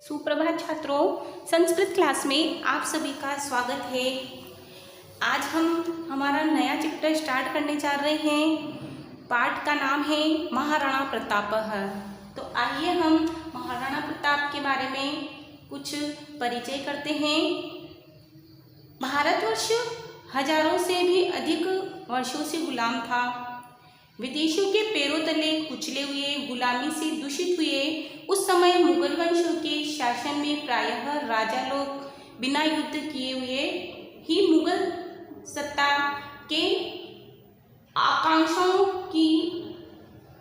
सुप्रभात छात्रों, संस्कृत क्लास में आप सभी का स्वागत है। आज हम हमारा नया चैप्टर स्टार्ट करने जा रहे हैं। पाठ का नाम है महाराणा प्रताप। तो आइए हम महाराणा प्रताप के बारे में कुछ परिचय करते हैं। भारतवर्ष हजारों से भी अधिक वर्षों से गुलाम था। विदेशियों के पैरों तले कुचले हुए, गुलामी से दूषित हुए उस समय मुगल वंशों के शासन में प्रायः राजा लोग बिना युद्ध किए हुए ही मुगल सत्ता के आकांक्षाओं की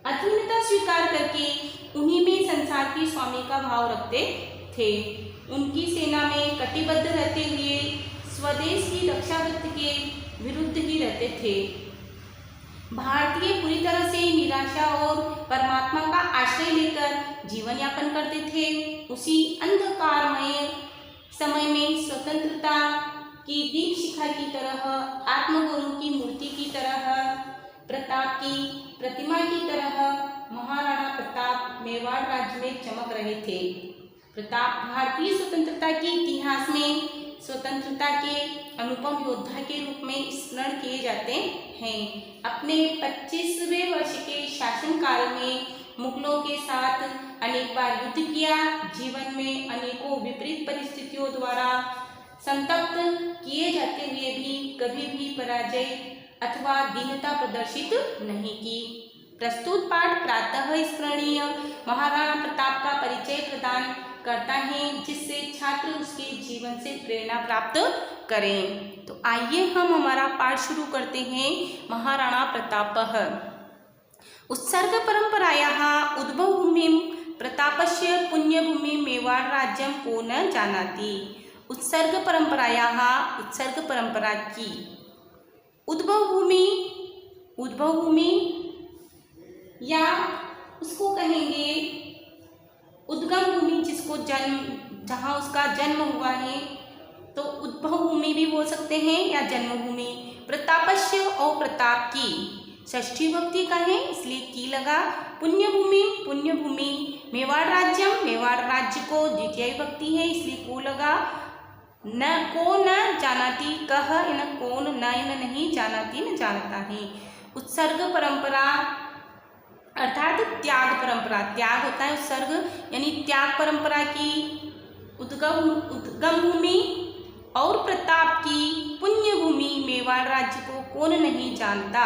अधीनता स्वीकार करके उन्हीं में संसार की स्वामी का भाव रखते थे। उनकी सेना में कटिबद्ध रहते हुए स्वदेश की रक्षावृत्ति के विरुद्ध ही रहते थे। भारतीय पूरी तरह से निराशा और परमात्मा का आश्रय लेकर जीवन यापन करते थे। उसी अंधकारमय समय में स्वतंत्रता की दीप शिखा की तरह, आत्मगुरु की मूर्ति की तरह, प्रताप की प्रतिमा की तरह महाराणा प्रताप मेवाड़ राज्य में चमक रहे थे। प्रताप भारतीय स्वतंत्रता के इतिहास में स्वतंत्रता के अनुपम योद्धा के रूप में स्मरण किए जाते हैं। अपने 25वें वर्ष के शासनकाल में मुगलों के साथ अनेक बार युद्ध किया। जीवन में अनेकों विपरीत परिस्थितियों द्वारा संतप्त किए जाते हुए भी कभी भी पराजय अथवा दीनता प्रदर्शित नहीं की। प्रस्तुत पाठ प्रातः स्मरणीय महाराणा प्रताप का परिचय प्रदान करता है, जिससे छात्र उसके जीवन से प्रेरणा प्राप्त करें। तो आइए हम हमारा पाठ शुरू करते हैं। महाराणा प्रतापः उत्सर्ग परंपरायाः उद्भवभूमिं प्रतापस्य पुण्यभूमि मेवाड़ राज्यं को न जानाति। उत्सर्ग परंपरा की उद्भव भूमि या उसको कहेंगे उद्गम भूमि, जिसको जहाँ उसका जन्म हुआ है तो उद्भव भूमि भी बोल सकते हैं या जन्मभूमि। प्रतापस्य और प्रताप की षष्ठी विभक्ति का है, इसलिए की लगा। पुण्यभूमि मेवाड़ राज्य को द्वितीय विभक्ति है, इसलिए को लगा। न जानाती कह, न कौन, न नहीं, जानाती न जानता है। उत्सर्ग परंपरा अर्थात त्याग परंपरा, त्याग होता है उत्सर्ग यानी त्याग परंपरा की उद्गम भूमि और प्रताप की पुण्य भूमि मेवाड़ राज्य को कौन नहीं जानता।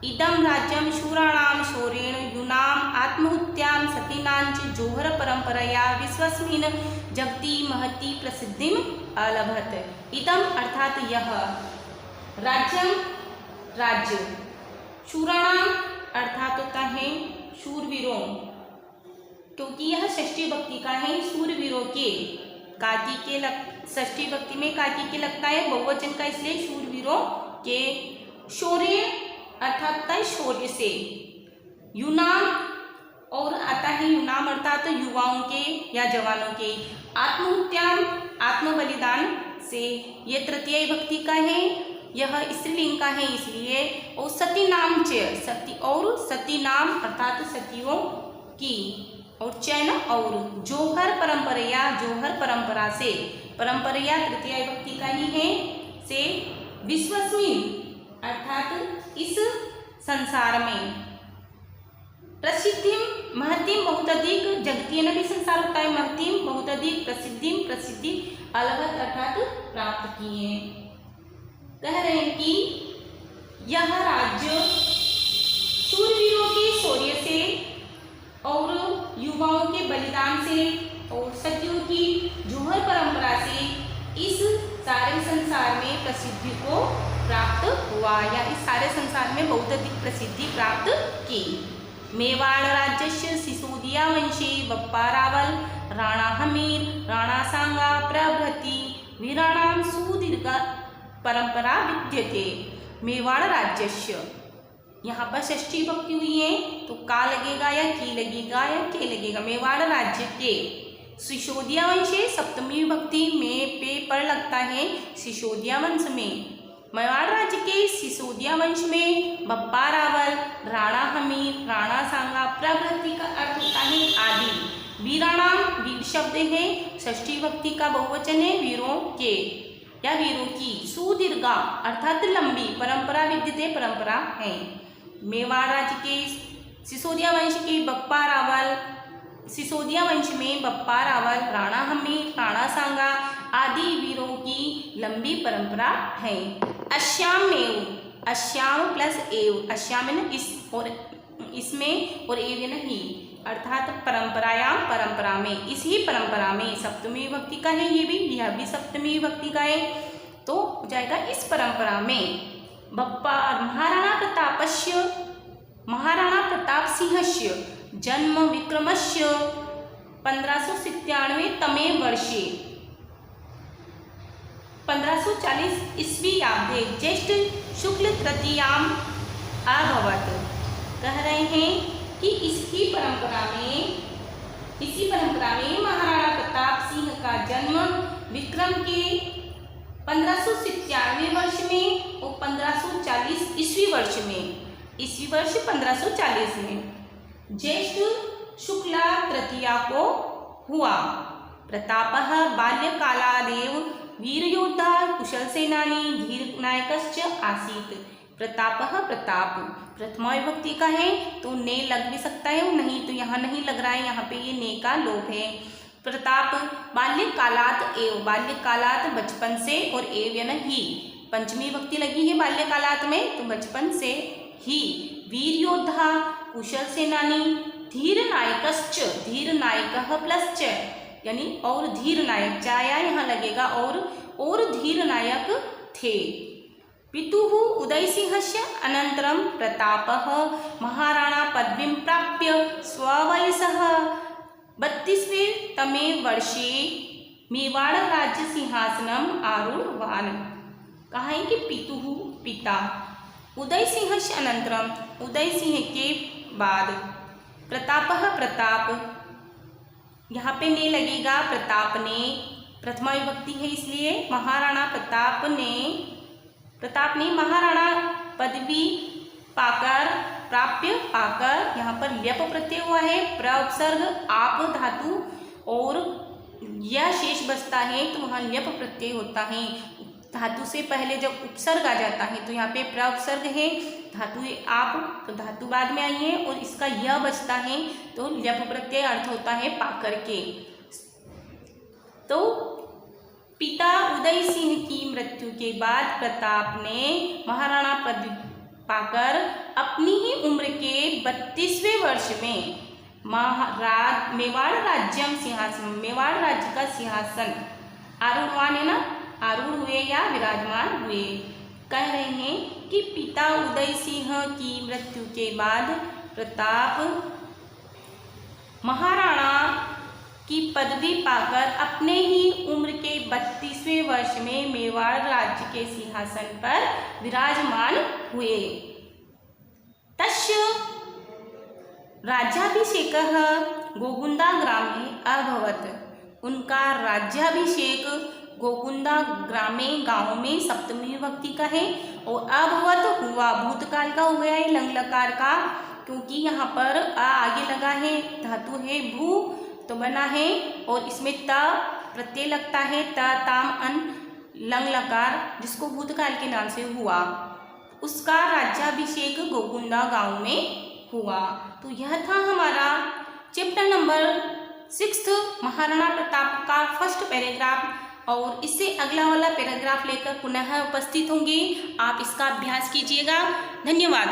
इदम राज्यम शूराणाम शौरेण यूनाम आत्महत्यां सतीनांच जोहर परंपरया विश्वस्मिन् जगति महती प्रसिद्धिम अलभत। इदम अर्थात यह, राज्यम राज्य, शूराणाम अर्थात होता है शूरवीरों, क्योंकि यह षष्ठी विभक्ति का है। शूरवीरों के षष्ठी विभक्ति में कार्तिक के लगता है बहुवचन का, इसलिए शूरवीरों के। शौर्य अर्थात होता है शौर्य से। यूनाम और आता है यूनाम अर्थात युवाओं के या जवानों के। आत्महत्याम आत्मबलिदान से, ये तृतीय विभक्ति का है, यह स्त्रीलिंग का है इसलिए। और सती नाम सती और सती नाम अर्थात सतियों की, और चैन और जोहर परंपरा से, परंपरा तृतीय विभक्ति का ही है, से विश्वस्मिन् अर्थात इस संसार में, प्रसिद्धिम महतिम बहुत अधिक, जगतीय न भी संसार होता है, महतिम बहुत अधिक, प्रसिद्धि अलभत अर्थात प्राप्त किए। कह रहे हैं कि यह राज्य शूरवीरों के शौर्य से और युवाओं के बलिदान से और सतियों की जोहर परंपरा से इस सारे संसार में प्रसिद्धि को प्राप्त हुआ, या इस सारे संसार में बहुत अधिक प्रसिद्धि प्राप्त की। मेवाड़ राज्यस्य सिसोदिया वंशे बप्पा रावल, राणा हमीर, राणा सांगा प्रभृति वीराणाम सुदीर्घ परंपरा विद्यते। मेवाड़ राज्यस्य, यहाँ पर षष्ठी विभक्ति हुई है तो का लगेगा या की लगेगा या के लगेगा। मेवाड़ राज्य के सिसोदिया वंशे सप्तमी विभक्ति में पे पर लगता है सिसोदिया वंश में। मेवाड़ राज्य के सिसोदिया वंश में बप्पा रावल, राणा हमीर, राणा सांगा प्रभृति का अर्थ होता है आदि। वीराणाम वीर शब्द है, षष्ठी विभक्ति का बहुवचन है वीरों के या वीरों की। सुदीर्घा अर्थात लंबी, परंपरा विद्यते परंपरा है। मेवाड़ राज्य के सिसोदिया वंश के बप्पा रावल, सिसोदिया वंश में बप्पा रावल, राणा हम्मी, राणा सांगा आदि वीरों की लंबी परंपरा है। अश्यामेव, अश्याम प्लस एव, अश्याम इस और इसमें और एव नहीं, अर्थात परंपरायाम परंपरा में, इसी परंपरा में। सप्तमी विभक्ति का है ये भी, यह भी सप्तमी विभक्ति का है, तो हो जाएगा इस परंपरा में। बप्पा महाराणा प्रतापस्य, महाराणा प्रताप सिंहस्य जन्म विक्रमस्य 1597 तमे वर्षे 1540 ईस्वीयाब्दे ज्येष्ठ शुक्ल तृतीयाम अभवत्। कह रहे हैं कि इसी परंपरा में महाराणा प्रताप सिंह का जन्म विक्रम के 1597 वर्ष में और 1540 ईस्वी वर्ष में, ईस्वी वर्ष 1540 में ज्येष्ठ शुक्ला तृतीया को हुआ। प्रतापः बाल्यकालादेव वीरयोद्धा कुशल सेनानी धीर नायकश्च आसीत्। प्रतापः प्रताप प्रथमा विभक्ति का है तो ने लग भी सकता है, नहीं तो यहाँ नहीं लग रहा है, यहाँ पे ये ने का लोप है। प्रताप बाल्यकालात एव, बाल्यकालात बचपन से, और एव यानी ही, पंचमी विभक्ति लगी है बाल्यकालात में तो बचपन से ही। वीर योद्धा कुशल सेनानी धीर नायकश्च, धीर नायकः प्लस च यानी और धीर नायक, चाया यहाँ लगेगा और धीर नायक थे। पितुः उदयसिंहस्य अनन्तरं प्रतापः महाराणा पदवीं प्राप्य स्ववयसः 32वें तमे वर्षे मेवाड़ राज्य सिंहासनम आरूढ़वान्। कहा है कि पितुः पिता, उदयसिंहस्य अनन्तरं उदय सिंह के बाद, प्रतापः प्रताप, यहाँ पे ने लगेगा, प्रताप ने प्रथमा विभक्ति है इसलिए, महाराणा प्रताप ने महाराणा पदवी प्राप्य पाकर, यहाँ पर ल्यप प्रत्यय हुआ है, प्रउपसर्ग आप धातु और यह शेष बचता है तो वहाँ ल्यप प्रत्यय होता है। धातु से पहले जब उपसर्ग आ जाता है तो यहाँ पे प्रउपसर्ग है, धातु आप तो धातु बाद में आई है और इसका यह बचता है तो ल्यप प्रत्यय अर्थ होता है पाकर के। तो पिता उदय सिंह की मृत्यु के बाद प्रताप ने महाराणा पद पाकर अपनी ही उम्र के 32वें वर्ष में मेवाड़ राज्यम सिंहासन, मेवाड़ राज्य का सिंहासन आरूढ़वान है ना, आरूढ़ हुए या विराजमान हुए। कह रहे हैं कि पिता उदय सिंह की मृत्यु के बाद प्रताप महाराणा की पदवी पाकर अपने ही उम्र के 32वें वर्ष में मेवाड़ राज्य के सिंहासन पर विराजमान हुए। तस्य राज्याभिषेकः गोकुंदा ग्रामे अभवत्। उनका राज्याभिषेक गोकुंदा ग्रामे, गांव में, सप्तमी विभक्ति का है और अभवत हुआ, भूतकाल का हो गया है लंग लकार का, क्योंकि यहाँ पर आ आगे लगा है, धातु है भू तो बना है और इसमें त प्रत्यय लगता है, त ताम अन लंग लकार, जिसको भूतकाल के नाम से हुआ। उसका राज्याभिषेक गोकुंदा गांव में हुआ। तो यह था हमारा चैप्टर नंबर 6 महाराणा प्रताप का फर्स्ट पैराग्राफ, और इससे अगला वाला पैराग्राफ लेकर पुनः उपस्थित होंगे। आप इसका अभ्यास कीजिएगा। धन्यवाद।